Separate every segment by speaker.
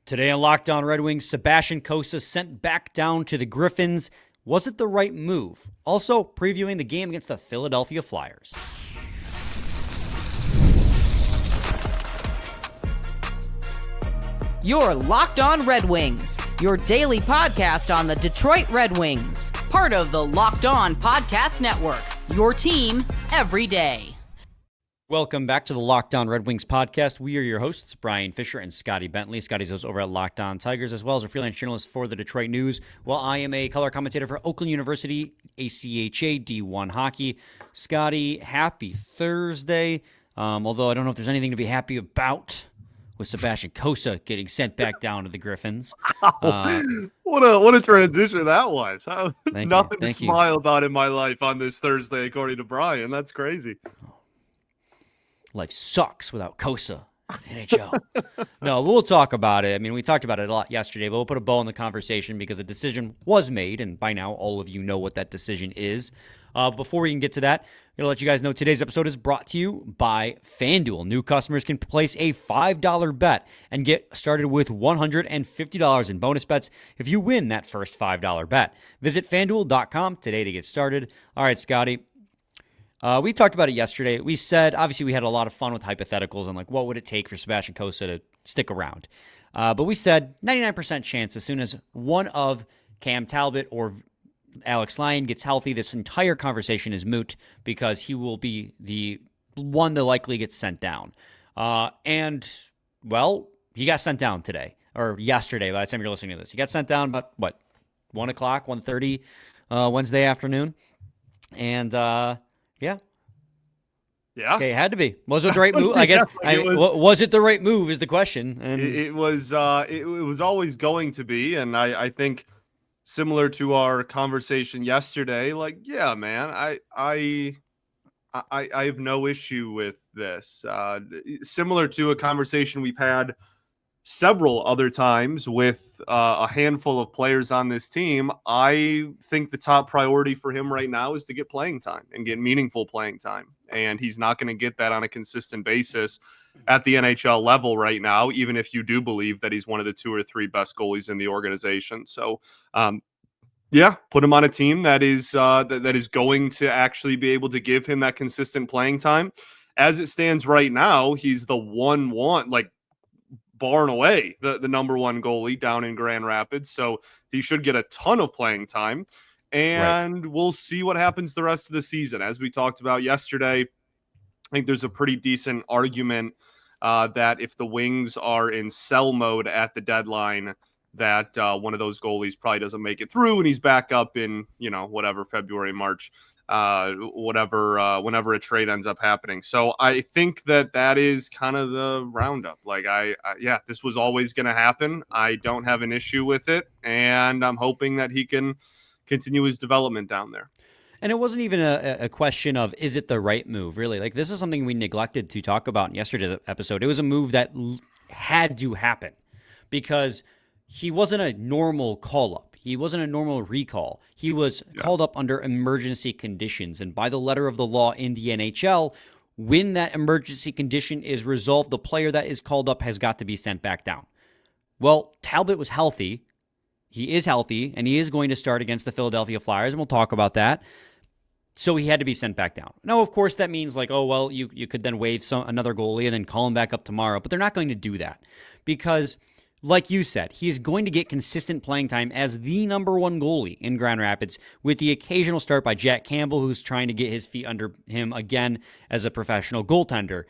Speaker 1: Today on Locked On Red Wings, Sebastian Cossa sent back down to the Griffins. Was it the right move? Also, previewing the game against the Philadelphia Flyers.
Speaker 2: You're Locked On Red Wings, your daily podcast on the Detroit Red Wings. Part of the Locked On Podcast Network, your team every day.
Speaker 1: Welcome back to the Locked On Red Wings podcast. We are your hosts, Brian Fisher and Scotty Bentley. Scotty's host over at Locked On Tigers, as well as a freelance journalist for the Detroit News, while I am a color commentator for Oakland University, ACHA D1 Hockey. Scotty, happy Thursday. Although I don't know if there's anything to be happy about with Sebastian Cossa getting sent back down to the Griffins.
Speaker 3: What a transition that was. Nothing to smile
Speaker 1: you.
Speaker 3: about in my life on this Thursday, according to Brian. That's crazy.
Speaker 1: Life sucks without Cossa in NHL. No, we'll talk about it. I mean, we talked about it a lot yesterday, but we'll put a bow in the conversation because a decision was made, and by now all of you know what that decision is. Before we can get to that, I'm going to let you guys know today's episode is brought to you by FanDuel. New customers can place a $5 bet and get started with $150 in bonus bets if you win that first $5 bet. Visit FanDuel.com today to get started. All right, Scotty. We talked about it yesterday. We said, obviously, we had a lot of fun with hypotheticals and like what would it take for Sebastian Cossa to stick around. But we said 99% chance as soon as one of Cam Talbot or Alex Lyon gets healthy, this entire conversation is moot because he will be the one that likely gets sent down. And, well, he got sent down today or yesterday by the time you're listening to this. He got sent down about, 1 o'clock, 1:30 Wednesday afternoon. And, Yeah. Okay, it had to be. Was it the right move? I guess. Was it the right move? Is the question. And
Speaker 3: it was always going to be, and I think similar to our conversation yesterday. Like, yeah, man, I have no issue with this. Similar to a conversation we've had several other times with a handful of players on this team. I think the top priority for him right now is to get playing time and get meaningful playing time. And he's not going to get that on a consistent basis at the NHL level right now, even if you do believe that he's one of the 2 or 3 best goalies in the organization. So, put him on a team that is going to actually be able to give him that consistent playing time. As it stands right now, he's the 1-1, like, bar and away the number 1 goalie down in Grand Rapids. So he should get a ton of playing time, and We'll see what happens the rest of the season. As we talked about yesterday, I think there's a pretty decent argument that if the Wings are in sell mode at the deadline, that one of those goalies probably doesn't make it through and he's back up in, February, March, whenever a trade ends up happening. So I think that is kind of the roundup. Like this was always going to happen. I don't have an issue with it, and I'm hoping that he can continue his development down there.
Speaker 1: And it wasn't even a question of, is it the right move, really? Like, this is something we neglected to talk about in yesterday's episode. It was a move that had to happen because he wasn't a normal call-up. He wasn't a normal recall. He was called up under emergency conditions. And by the letter of the law in the NHL, when that emergency condition is resolved, the player that is called up has got to be sent back down. Well, Talbot was healthy. He is healthy, and he is going to start against the Philadelphia Flyers, and we'll talk about that. So he had to be sent back down. Now, of course, that means like, you could then waive another goalie and then call him back up tomorrow. But they're not going to do that because, like you said, he is going to get consistent playing time as the number 1 goalie in Grand Rapids with the occasional start by Jack Campbell, who's trying to get his feet under him again as a professional goaltender.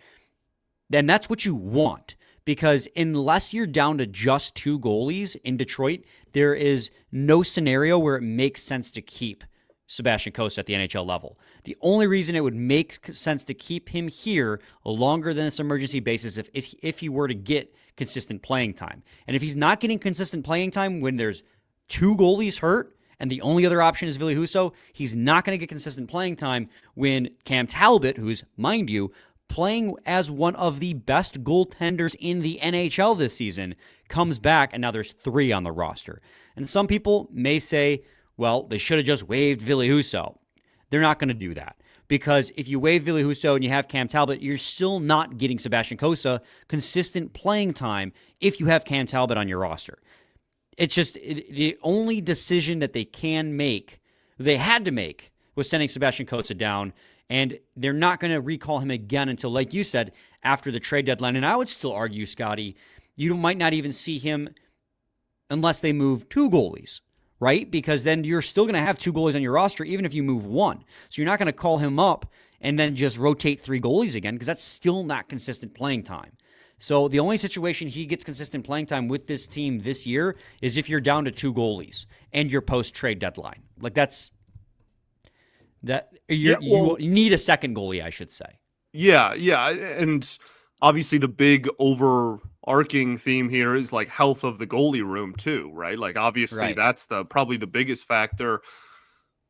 Speaker 1: Then that's what you want, because unless you're down to just 2 goalies in Detroit, there is no scenario where it makes sense to keep Sebastian Cossa at the NHL level. The only reason it would make sense to keep him here longer than this emergency basis if he were to get consistent playing time. And if he's not getting consistent playing time when there's 2 goalies hurt and the only other option is Ville Husso, he's not going to get consistent playing time when Cam Talbot, who's, mind you, playing as one of the best goaltenders in the NHL this season, comes back, and now there's 3 on the roster. And some people may say, well, they should have just waived Ville Husso. They're not going to do that because if you waive Ville Husso and you have Cam Talbot, you're still not getting Sebastian Cossa consistent playing time if you have Cam Talbot on your roster. It's just the only decision that they had to make, was sending Sebastian Cossa down, and they're not going to recall him again until, like you said, after the trade deadline. And I would still argue, Scotty, you might not even see him unless they move 2 goalies, right? Because then you're still going to have 2 goalies on your roster, even if you move 1. So you're not going to call him up and then just rotate 3 goalies again, because that's still not consistent playing time. So the only situation he gets consistent playing time with this team this year is if you're down to 2 goalies and you're post-trade deadline. Like you need a second goalie, I should say.
Speaker 3: Yeah. And obviously the big overarching theme here is like health of the goalie room too, right? Like obviously that's probably the biggest factor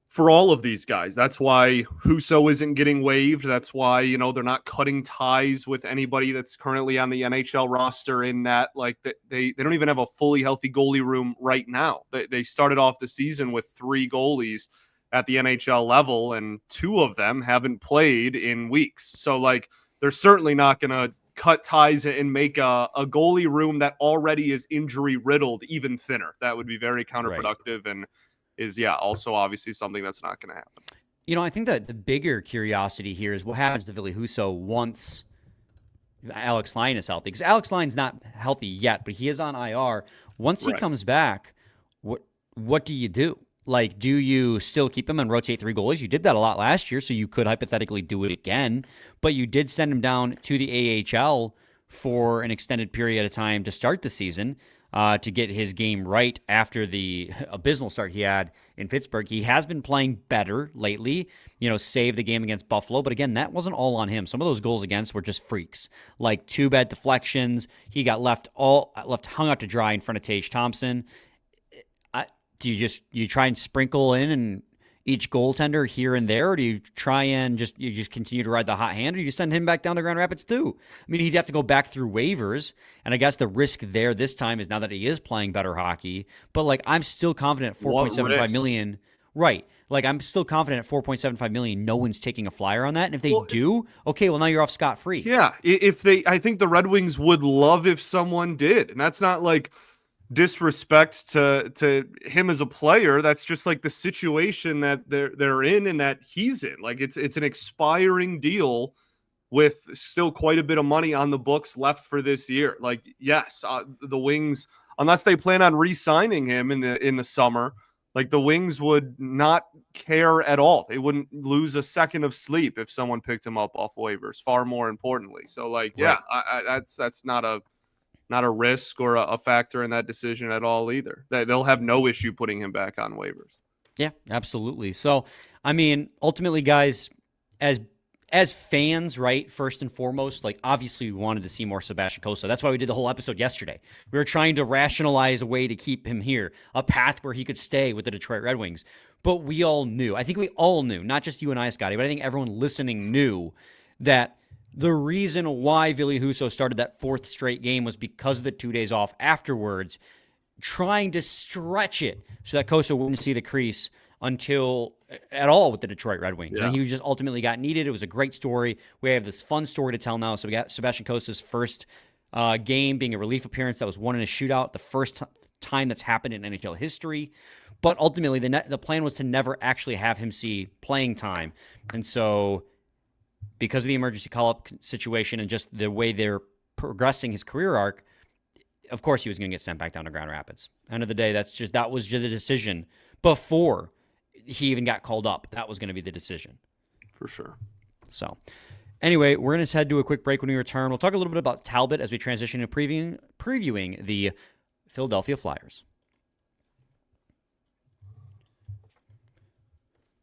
Speaker 3: for all of these guys. That's why Husso isn't getting waived. That's why, they're not cutting ties with anybody that's currently on the NHL roster, in that like they don't even have a fully healthy goalie room right now. They started off the season with 3 goalies at the NHL level, and 2 of them haven't played in weeks. So like they're certainly not going to cut ties and make a goalie room that already is injury riddled even thinner. That would be very counterproductive and is also obviously something that's not going to happen.
Speaker 1: I think that the bigger curiosity here is what happens to Ville Husso once Alex Lyon is healthy. Because Alex Lyon's not healthy yet, but he is on IR. Once he comes back, what do you do? Like, do you still keep him and rotate 3 goalies? You did that a lot last year, so you could hypothetically do it again. But you did send him down to the AHL for an extended period of time to start the season, to get his game right after the abysmal start he had in Pittsburgh. He has been playing better lately, save the game against Buffalo. But again, that wasn't all on him. Some of those goals against were just freaks, like 2 bad deflections. He got left hung out to dry in front of Tage Thompson. Do you try and sprinkle in each goaltender here and there, or do you try and just continue to ride the hot hand, or you send him back down to Grand Rapids too? I mean, he'd have to go back through waivers, and I guess the risk there this time is now that he is playing better hockey. But like, I'm still confident at $4.75 million. Right. Like, I'm still confident at $4.75 million, no one's taking a flyer on that. And if they do, okay, well, now you're off scot-free.
Speaker 3: Yeah. I think the Red Wings would love if someone did. And that's not like disrespect to him as a player. That's just like the situation that they're in and that he's in. Like, it's an expiring deal with still quite a bit of money on the books left for this year. Like, yes, the Wings, unless they plan on re-signing him in the summer, like, the Wings would not care at all. They wouldn't lose a second of sleep if someone picked him up off waivers, far more importantly. So like, right. That's not a risk or a factor in that decision at all either. They'll have no issue putting him back on waivers. Yeah,
Speaker 1: absolutely. So, I mean, ultimately, guys, as fans, right, first and foremost, like, obviously we wanted to see more Sebastian Cossa. That's why we did the whole episode yesterday. We were trying to rationalize a way to keep him here, a path where he could stay with the Detroit Red Wings. But we all knew, not just you and I, Scotty, but I think everyone listening knew that the reason why Ville Husso started that 4th straight game was because of the 2 days off afterwards, trying to stretch it so that Cossa wouldn't see the crease until at all with the Detroit Red Wings. Yeah. And he just ultimately got needed. It was a great story. We have this fun story to tell now. So we got Sebastian Cossa's first game being a relief appearance that was won in a shootout, the first time that's happened in NHL history. But ultimately, the plan was to never actually have him see playing time. And so, because of the emergency call-up situation and just the way they're progressing his career arc, of course he was going to get sent back down to Grand Rapids. End of the day, that was just the decision before he even got called up. That was going to be the decision.
Speaker 3: For sure.
Speaker 1: So, anyway, we're going to head to a quick break. When we return, we'll talk a little bit about Talbot as we transition to previewing the Philadelphia Flyers.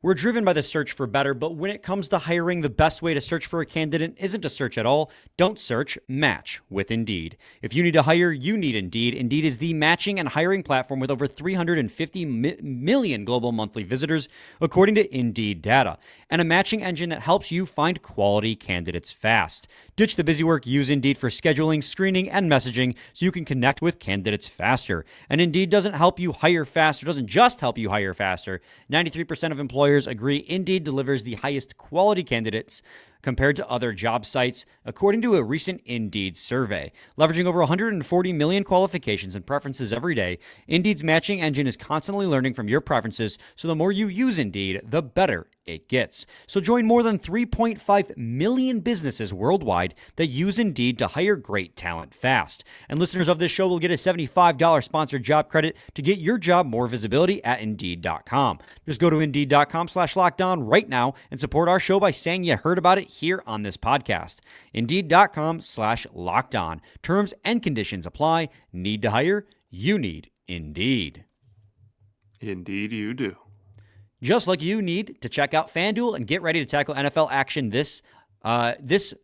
Speaker 1: We're driven by the search for better, but when it comes to hiring, the best way to search for a candidate isn't to search at all. Don't search, match with Indeed. If you need to hire, you need Indeed. Indeed is the matching and hiring platform with over 350 million global monthly visitors, according to Indeed data, and a matching engine that helps you find quality candidates fast. Ditch the busy work. Use Indeed for scheduling, screening, and messaging so you can connect with candidates faster. And Indeed doesn't just help you hire faster. 93% of employers employers agree Indeed delivers the highest quality candidates compared to other job sites, according to a recent Indeed survey. Leveraging over 140 million qualifications and preferences every day, Indeed's matching engine is constantly learning from your preferences, so the more you use Indeed, the better it gets. So join more than 3.5 million businesses worldwide that use Indeed to hire great talent fast. And listeners of this show will get a $75 sponsored job credit to get your job more visibility at Indeed.com. Just go to Indeed.com/lockedon right now and support our show by saying you heard about it here on this podcast. Indeed.com/lockedon. Terms and conditions apply. Need to hire? You need Indeed.
Speaker 3: Indeed you do.
Speaker 1: Just like you need to check out FanDuel and get ready to tackle NFL action this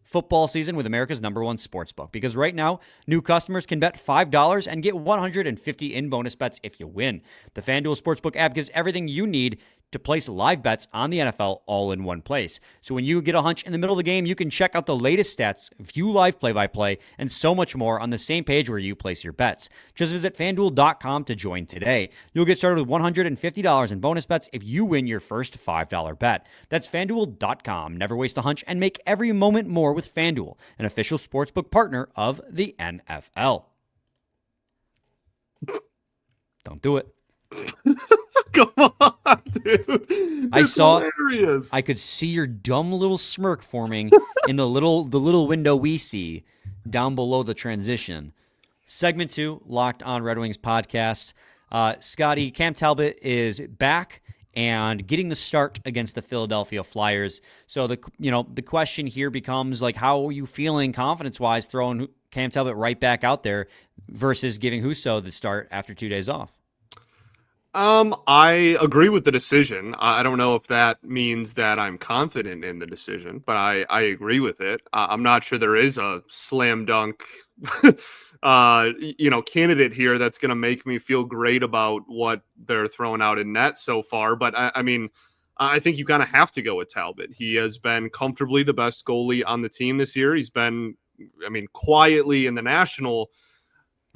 Speaker 1: football season with America's #1 sportsbook. Because right now, new customers can bet $5 and get $150 in bonus bets if you win. The FanDuel Sportsbook app gives everything you need to place live bets on the NFL all in one place. So when you get a hunch in the middle of the game, you can check out the latest stats, view live play-by-play, and so much more on the same page where you place your bets. Just visit FanDuel.com to join today. You'll get started with $150 in bonus bets if you win your first $5 bet. That's FanDuel.com. Never waste a hunch and make every moment more with FanDuel, an official sportsbook partner of the NFL. Don't do it.
Speaker 3: Come on, dude.
Speaker 1: I saw
Speaker 3: hilarious.
Speaker 1: I could see your dumb little smirk forming in the little window we see down below the transition. Segment 2, Locked On Red Wings podcast. Scotty, Cam Talbot is back and getting the start against the Philadelphia Flyers. So the question here becomes, like, how are you feeling confidence-wise throwing Cam Talbot right back out there versus giving Husso the start after 2 days off?
Speaker 3: I agree with the decision. I don't know if that means that I'm confident in the decision, but I agree with it. I'm not sure there is a slam dunk, candidate here that's going to make me feel great about what they're throwing out in net so far. But I mean, I think you kind of have to go with Talbot. He has been comfortably the best goalie on the team this year. He's been, quietly in the national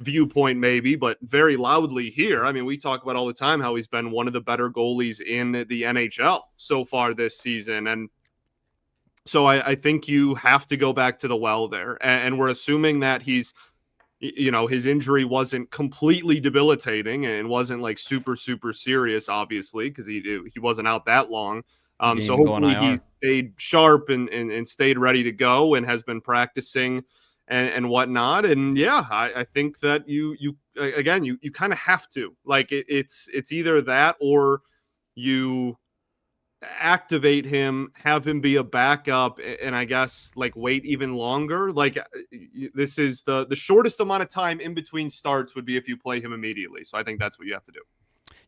Speaker 3: viewpoint maybe, but very loudly here. I mean, we talk about all the time how he's been one of the better goalies in the NHL so far this season. And so I think you have to go back to the well there. And we're assuming that he's, his injury wasn't completely debilitating and wasn't like super, super serious, obviously, because he wasn't out that long. So hopefully he stayed sharp and stayed ready to go and has been practicing and whatnot. And yeah, I think that you kind of have to, like, it's either that or you activate him, have him be a backup, and I guess like wait even longer. Like, this is the shortest amount of time in between starts would be if you play him immediately. So I think that's what you have to do.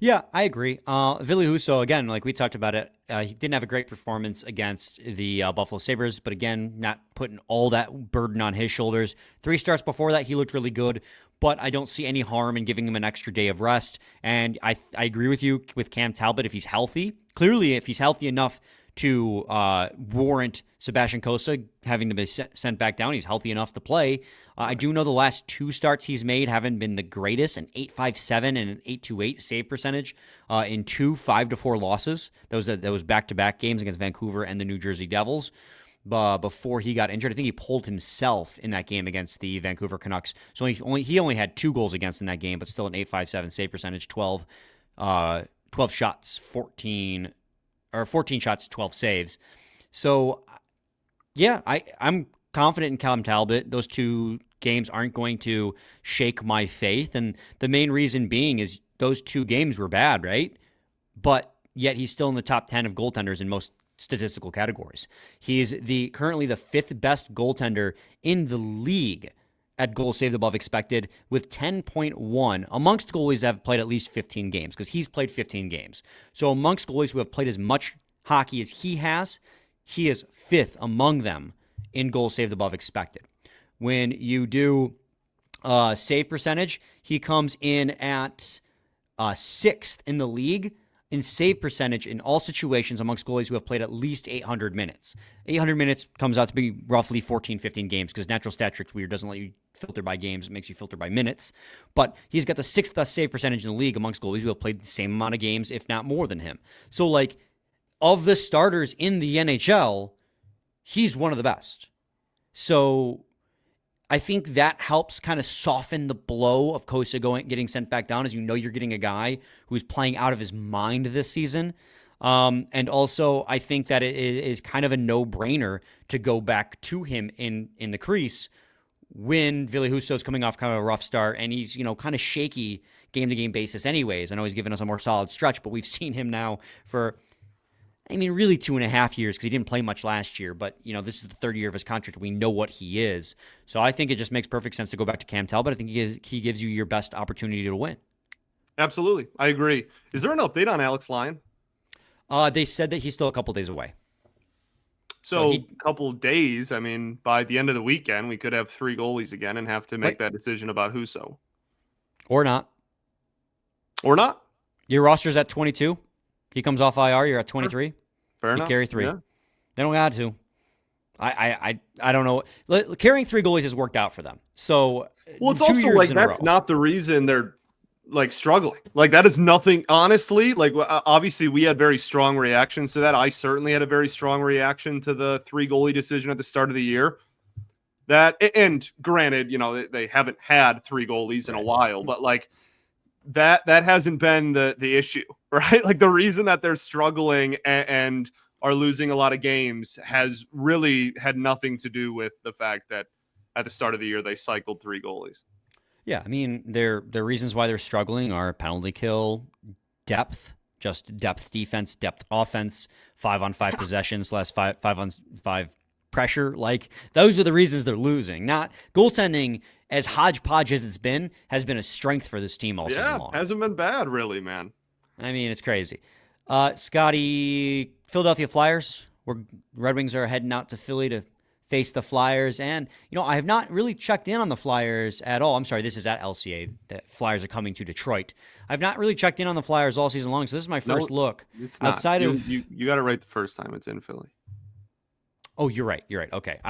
Speaker 1: Yeah, I agree. Ville Husso, again, like we talked about it, he didn't have a great performance against the Buffalo Sabres, but again, not putting all that burden on his shoulders. 3 starts before that, he looked really good, but I don't see any harm in giving him an extra day of rest. And I agree with you with Cam Talbot if he's healthy. Clearly, if he's healthy enough to warrant Sebastian Cossa having to be sent back down, he's healthy enough to play. I do know the last 2 starts he's made haven't been the greatest, an .857 and an .828 save percentage in 2 5-4 losses. That was back-to-back games against Vancouver and the New Jersey Devils. Before he got injured, I think he pulled himself in that game against the Vancouver Canucks. So he only had 2 goals against in that game, but still an .857 save percentage, 12 shots, 14 shots, 12 saves. So, yeah, I'm confident in Cam Talbot. Those 2 games aren't going to shake my faith. And the main reason being is those 2 games were bad, right? But yet he's still in the top 10 of goaltenders in most statistical categories. He's currently the 5th best goaltender in the league at goals saved above expected with 10.1 amongst goalies that have played at least 15 games, because he's played 15 games. So amongst goalies who have played as much hockey as he is 5th among them in goals saved above expected. When you do save percentage, he comes in at 6th in the league in save percentage in all situations amongst goalies who have played at least 800 minutes. 800 minutes comes out to be roughly 14, 15 games, because Natural Stat Trick Weird doesn't let you filter by games. It makes you filter by minutes. But he's got the 6th best save percentage in the league amongst goalies who have played the same amount of games, if not more than him. So, like, of the starters in the NHL, he's one of the best. So I think that helps kind of soften the blow of Cossa getting sent back down, as you know you're getting a guy who's playing out of his mind this season. And also, I think that it is kind of a no-brainer to go back to him in the crease when Ville Husso's coming off kind of a rough start, and he's, kind of shaky game-to-game basis anyways. I know he's given us a more solid stretch, but we've seen him now for, really 2.5 years, because he didn't play much last year, but, this is the third year of his contract. We know what he is. So I think it just makes perfect sense to go back to Cam Talbot. I think he gives you your best opportunity to win.
Speaker 3: Absolutely. I agree. Is there an update on Alex Lyon?
Speaker 1: They said that he's still a couple days away.
Speaker 3: So a couple days, by the end of the weekend, we could have 3 goalies again and have to make that decision about Husso.
Speaker 1: Or not.
Speaker 3: Or not.
Speaker 1: Your roster's at 22. He comes off IR, you're at 23.
Speaker 3: Fair enough.
Speaker 1: Carry 3.
Speaker 3: Yeah.
Speaker 1: They don't got to. I don't know. Carrying 3 goalies has worked out for them. So,
Speaker 3: well, it's also like that's not the reason they're struggling. That is nothing, honestly. Obviously, we had very strong reactions to that. I certainly had a very strong reaction to the 3 goalie decision at the start of the year. And granted, they haven't had 3 goalies in a while, but that hasn't been the issue, right? The reason that they're struggling and are losing a lot of games has really had nothing to do with the fact that at the start of the year they cycled 3 goalies.
Speaker 1: Yeah, their reasons why they're struggling are penalty kill, depth, just depth defense, depth offense, 5-on-5 possessions, less 5-on-5 pressure. Those are the reasons they're losing. Not goaltending, as hodgepodge as it's been, has been a strength for this team all season long.
Speaker 3: Hasn't been bad, really, man.
Speaker 1: It's crazy. Scotty, Philadelphia Flyers, where Red Wings are heading out to Philly to face the Flyers. And, I have not really checked in on the Flyers at all. I'm sorry, this is at LCA. The Flyers are coming to Detroit. I've not really checked in on the Flyers all season long, so this is my first look.
Speaker 3: It's not. You got it right the first time. It's in Philly.
Speaker 1: Oh, you're right. Okay.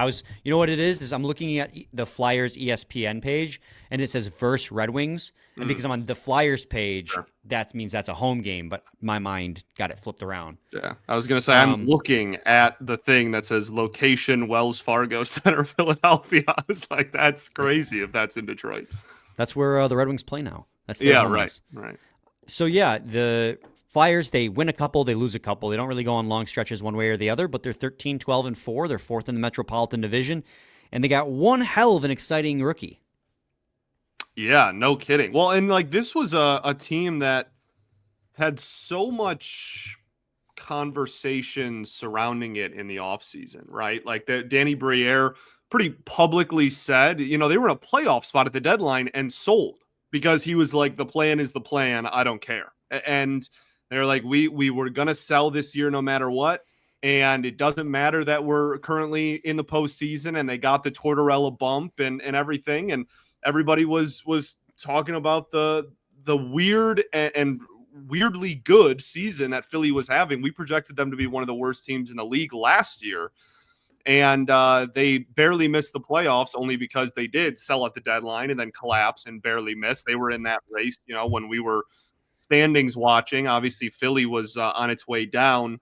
Speaker 1: You know what it is I'm looking at the Flyers ESPN page, and it says versus Red Wings. And because I'm on the Flyers page, that means that's a home game, but my mind got it flipped around.
Speaker 3: Yeah. I was going to say, I'm looking at the thing that says location Wells Fargo Center, Philadelphia. I was like, that's crazy if that's in Detroit.
Speaker 1: That's where the Red Wings play now. That's their home
Speaker 3: right.
Speaker 1: So, the Flyers, they win a couple, they lose a couple. They don't really go on long stretches one way or the other, but they're 13, 12, and 4. They're 4th in the Metropolitan Division, and they got one hell of an exciting rookie.
Speaker 3: Yeah, no kidding. Well, and this was a team that had so much conversation surrounding it in the offseason, right? Danny Briere pretty publicly said, they were in a playoff spot at the deadline and sold because he was like, the plan is the plan. I don't care. And they're like, we were going to sell this year no matter what. And it doesn't matter that we're currently in the postseason, and they got the Tortorella bump and everything. And everybody was talking about the weird and weirdly good season that Philly was having. We projected them to be one of the worst teams in the league last year. And they barely missed the playoffs only because they did sell at the deadline and then collapse and barely miss. They were in that race, when we were standings watching. Obviously, Philly was on its way down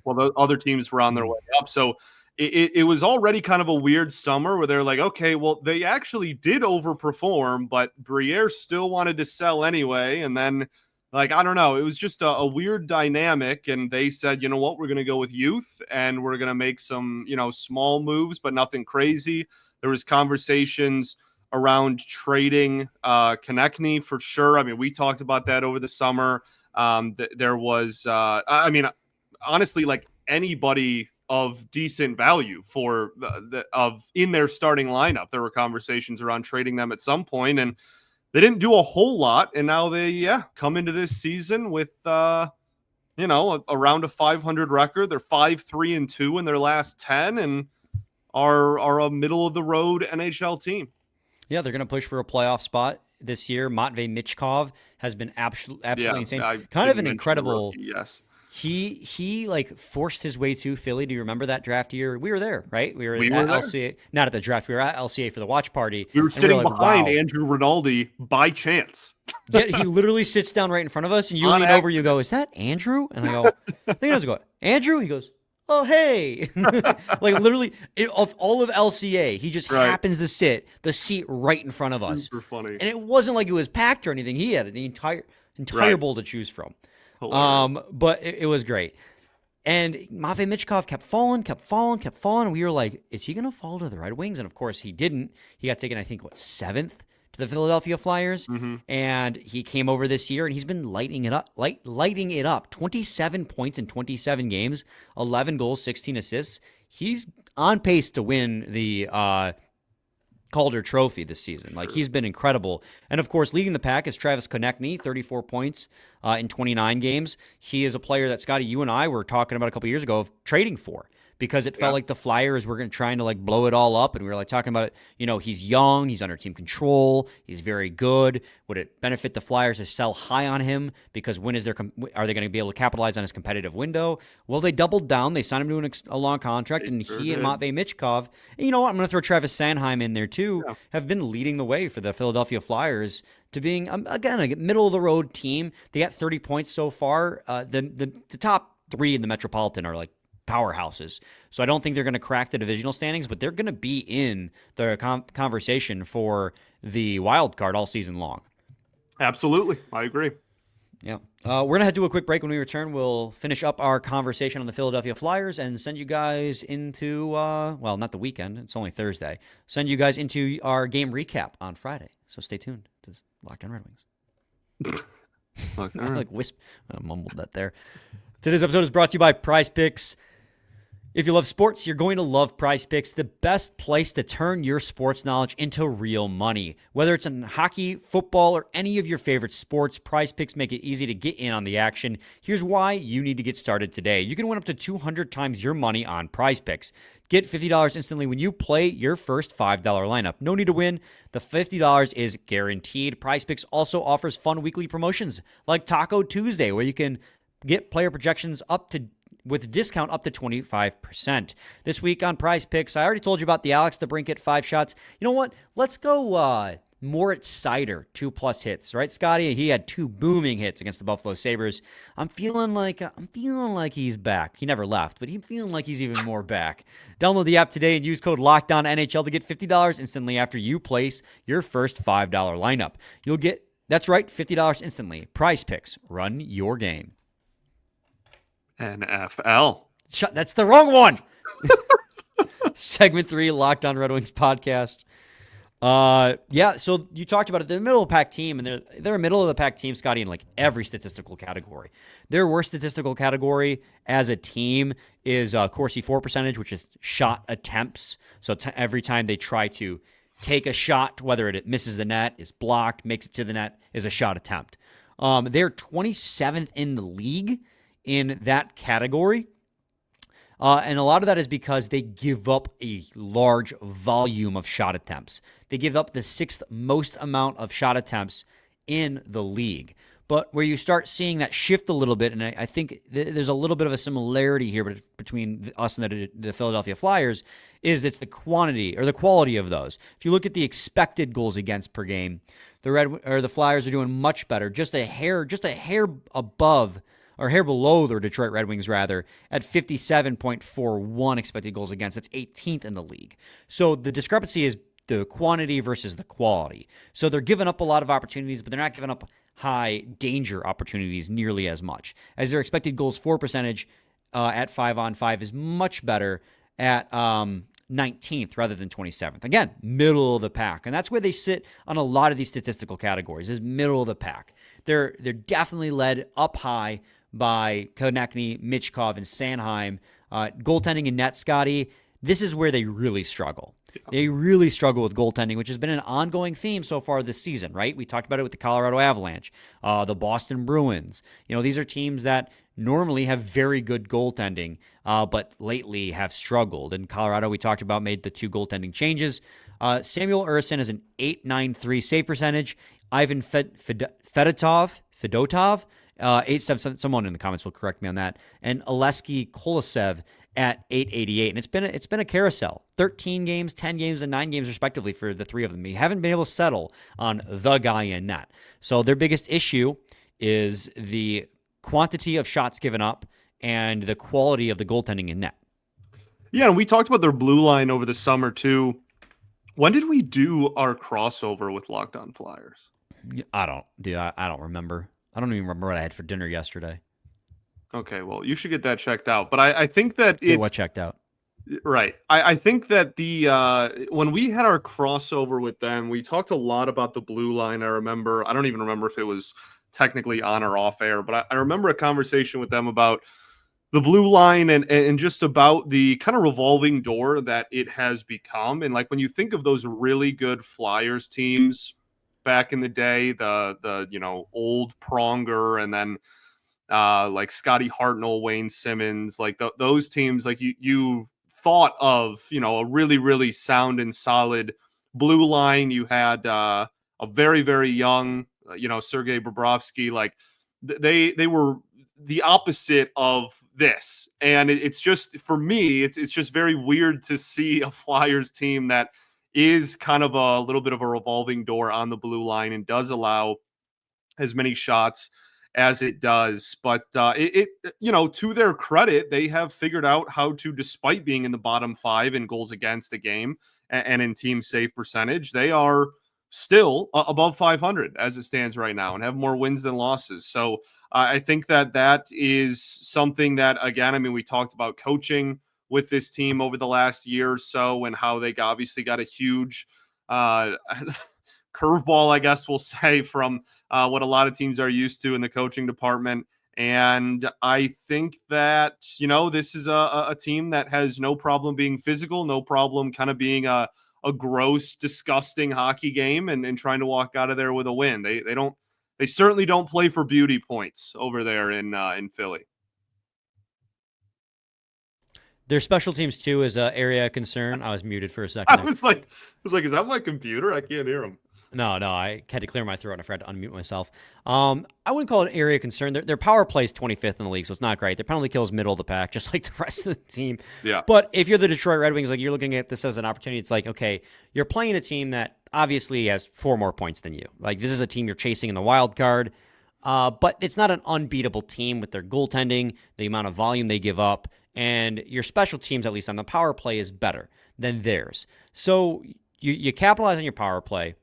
Speaker 3: while the other teams were on their way up. So it was already kind of a weird summer where they're like, okay, well, they actually did overperform, but Briere still wanted to sell anyway. And then, I don't know, it was just a weird dynamic. And they said, you know what, we're going to go with youth and we're going to make some, small moves, but nothing crazy. There was conversations around trading Konechny for sure. We talked about that over the summer. There was, honestly, anybody of decent value for in their starting lineup. There were conversations around trading them at some point, and they didn't do a whole lot. And now they, come into this season with, around a 500 record. They're 5-3-2 in their last 10 and are a middle of the road NHL team. Yeah,
Speaker 1: they're going to push for a playoff spot this year. Matvei Michkov has been absolutely insane. Kind of an incredible.
Speaker 3: Yes.
Speaker 1: He like forced his way to Philly. Do you remember that draft year? We were there, right? We were at
Speaker 3: there.
Speaker 1: LCA, not at the draft. We were at LCA for the watch party.
Speaker 3: We were sitting
Speaker 1: like,
Speaker 3: behind
Speaker 1: wow.
Speaker 3: Andrew Rinaldi by chance.
Speaker 1: Yeah, he literally sits down right in front of us, and you lean over. You go, "Is that Andrew?" And I go, "I think he does." Go, Andrew. He goes, "Oh, hey!" Like literally, of all of LCA, he just happens to sit the seat right in front of us.
Speaker 3: Super funny.
Speaker 1: And it wasn't like it was packed or anything. He had the entire bowl to choose from. But it was great. And Matvei Michkov kept falling. And we were like, is he going to fall to the Red Wings? And of course he didn't. He got taken, I think, 7th to the Philadelphia Flyers. Mm-hmm. And he came over this year and he's been lighting it up. 27 points in 27 games, 11 goals, 16 assists. He's on pace to win the Calder Trophy this season. Like, he's been incredible. And of course, leading the pack is Travis Konechny, 34 points in 29 games. He is a player that, Scotty, you and I were talking about a couple years ago of trading for, because it felt like the Flyers were trying to like blow it all up, and we were like talking about it. You know, he's young, he's under team control, he's very good. Would it benefit the Flyers to sell high on him? Because when are they going to be able to capitalize on his competitive window? Well, they doubled down. They signed him to a long contract, and he and Matvei Michkov, and you know what? I'm going to throw Travis Sanheim in there too. Yeah. Have been leading the way for the Philadelphia Flyers to being again a middle of the road team. They got 30 points so far. The top 3 in the Metropolitan are like powerhouses. So I don't think they're going to crack the divisional standings, but they're going to be in the conversation for the wild card all season long.
Speaker 3: Absolutely. I agree.
Speaker 1: Yeah. We're going to head to a quick break. When we return, we'll finish up our conversation on the Philadelphia Flyers and send you guys into, well, not the weekend. It's only Thursday. Send you guys into our game recap on Friday. So stay tuned to Locked On Red Wings. I mumbled that there. Today's episode is brought to you by PrizePicks. If you love sports, you're going to love PrizePicks, the best place to turn your sports knowledge into real money. Whether it's in hockey, football, or any of your favorite sports, PrizePicks make it easy to get in on the action. Here's why you need to get started today. You can win up to 200 times your money on PrizePicks. Get $50 instantly when you play your first $5 lineup. No need to win. The $50 is guaranteed. PrizePicks also offers fun weekly promotions like Taco Tuesday, where you can get player projections with a discount up to 25%. This week on PrizePicks, I already told you about the Alex DeBrincat 5 shots. You know what? Let's go Moritz Seider, 2+ hits, right, Scotty? He had 2 booming hits against the Buffalo Sabres. I'm feeling like he's back. He never left, but I'm feeling like he's even more back. Download the app today and use code LOCKEDONNHL to get $50 instantly after you place your first $5 lineup. You'll get, that's right, $50 instantly. PrizePicks, run your game.
Speaker 3: NFL.
Speaker 1: That's the wrong one. Segment 3, Locked On Red Wings podcast. So you talked about it. They're a middle of the pack team, and they're a middle of the pack team, Scotty, in like every statistical category. Their worst statistical category as a team is Corsi for percentage, which is shot attempts. So every time they try to take a shot, whether it misses the net, is blocked, makes it to the net, is a shot attempt. They're 27th in the league in that category. And a lot of that is because they give up a large volume of shot attempts. They give up the 6th most amount of shot attempts in the league. But where you start seeing that shift a little bit, and I think there's a little bit of a similarity here between us and the Philadelphia Flyers, is it's the quantity or the quality of those. If you look at the expected goals against per game, the Flyers are doing much better, just a hair above or hair below the Detroit Red Wings, rather, at 57.41 expected goals against. That's 18th in the league. So the discrepancy is the quantity versus the quality. So they're giving up a lot of opportunities, but they're not giving up high danger opportunities nearly as much, as their expected goals for percentage at 5-on-5 is much better at 19th rather than 27th. Again, middle of the pack. And that's where they sit on a lot of these statistical categories, is middle of the pack. They're definitely led up high by Konechny, Michkov, and Sanheim. Goaltending and net, Scotty, this is where they really struggle. Yeah. They really struggle with goaltending, which has been an ongoing theme so far this season, right? We talked about it with the Colorado Avalanche, the Boston Bruins. You know, these are teams that normally have very good goaltending, but lately have struggled. In Colorado, we talked about, made the 2 goaltending changes. Samuel Urson has an .893 save percentage. Ivan Fedotov someone in the comments will correct me on that. And Oleski Kolosev at 888. And it's been a carousel. 13 games, 10 games, and 9 games respectively for the three of them. You haven't been able to settle on the guy in net. So their biggest issue is the quantity of shots given up and the quality of the goaltending in net.
Speaker 3: Yeah, and we talked about their blue line over the summer too. When did we do our crossover with Locked On Flyers?
Speaker 1: I don't remember. I don't even remember what I had for dinner yesterday.
Speaker 3: Okay, well, you should get that checked out. But I think that it's...
Speaker 1: what checked out?
Speaker 3: Right. I think that when we had our crossover with them, we talked a lot about the blue line. I remember, I don't even remember if it was technically on or off air, but I remember a conversation with them about the blue line and just about the kind of revolving door that it has become. And like when you think of those really good Flyers teams back in the day, the old Pronger and then like Scotty Hartnell, Wayne Simmons, like those teams, like you thought of, a really, really sound and solid blue line. You had a very, very young, Sergei Bobrovsky, like they were the opposite of this. And it's just, for me, it's just very weird to see a Flyers team that is kind of a little bit of a revolving door on the blue line and does allow as many shots as it does. But to their credit, they have figured out how to, despite being in the bottom 5 in goals against a game and in team save percentage, they are still above 500 as it stands right now and have more wins than losses. So I think that is something that, again, I mean, we talked about coaching with this team over the last year or so and how they obviously got a huge curveball, I guess we'll say, from what a lot of teams are used to in the coaching department. And I think that, this is a team that has no problem being physical, no problem kind of being a gross, disgusting hockey game and trying to walk out of there with a win. They certainly don't play for beauty points over there in Philly.
Speaker 1: Their special teams too is an area of concern. I was muted for a second.
Speaker 3: I was like, is that my computer? I can't hear him.
Speaker 1: No, I had to clear my throat and I forgot to unmute myself. I wouldn't call it an area of concern. Their power play is 25th in the league, so it's not great. Their penalty kill is middle of the pack, just like the rest of the team.
Speaker 3: Yeah.
Speaker 1: But if you're the Detroit Red Wings, like you're looking at this as an opportunity, it's like, okay, you're playing a team that obviously has 4 more points than you. Like this is a team you're chasing in the wild card, but it's not an unbeatable team with their goaltending, the amount of volume they give up, and your special teams, at least on the power play, is better than theirs. So you capitalize on your power play.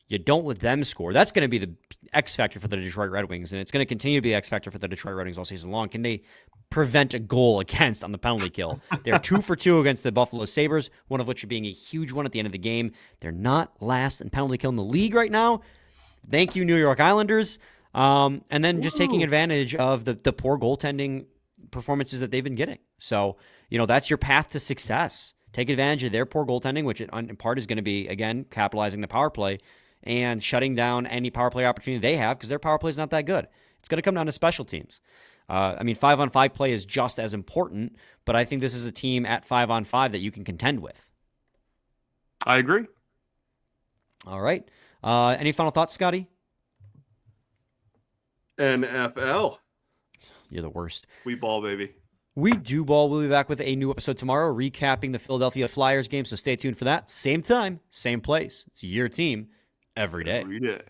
Speaker 1: You don't let them score. That's going to be the X factor for the Detroit Red Wings, and it's going to continue to be the X factor for the Detroit Red Wings all season long. Can they prevent a goal against on the penalty kill? They're 2 for 2 against the Buffalo Sabres, one of which being a huge one at the end of the game. They're not last in penalty kill in the league right now. Thank you, New York Islanders. And then just taking advantage of the poor goaltending performances that they've been getting. So, that's your path to success. Take advantage of their poor goaltending, which in part is going to be, again, capitalizing the power play and shutting down any power play opportunity they have because their power play is not that good. It's going to come down to special teams. 5-on-5 play is just as important, but I think this is a team at 5-on-5 that you can contend with.
Speaker 3: I agree.
Speaker 1: All right. Any final thoughts, Scotty?
Speaker 3: NFL.
Speaker 1: You're the worst.
Speaker 3: We ball, baby.
Speaker 1: We do ball. We'll be back with a new episode tomorrow, recapping the Philadelphia Flyers game, so stay tuned for that. Same time, same place. It's your team every day.
Speaker 3: Every day.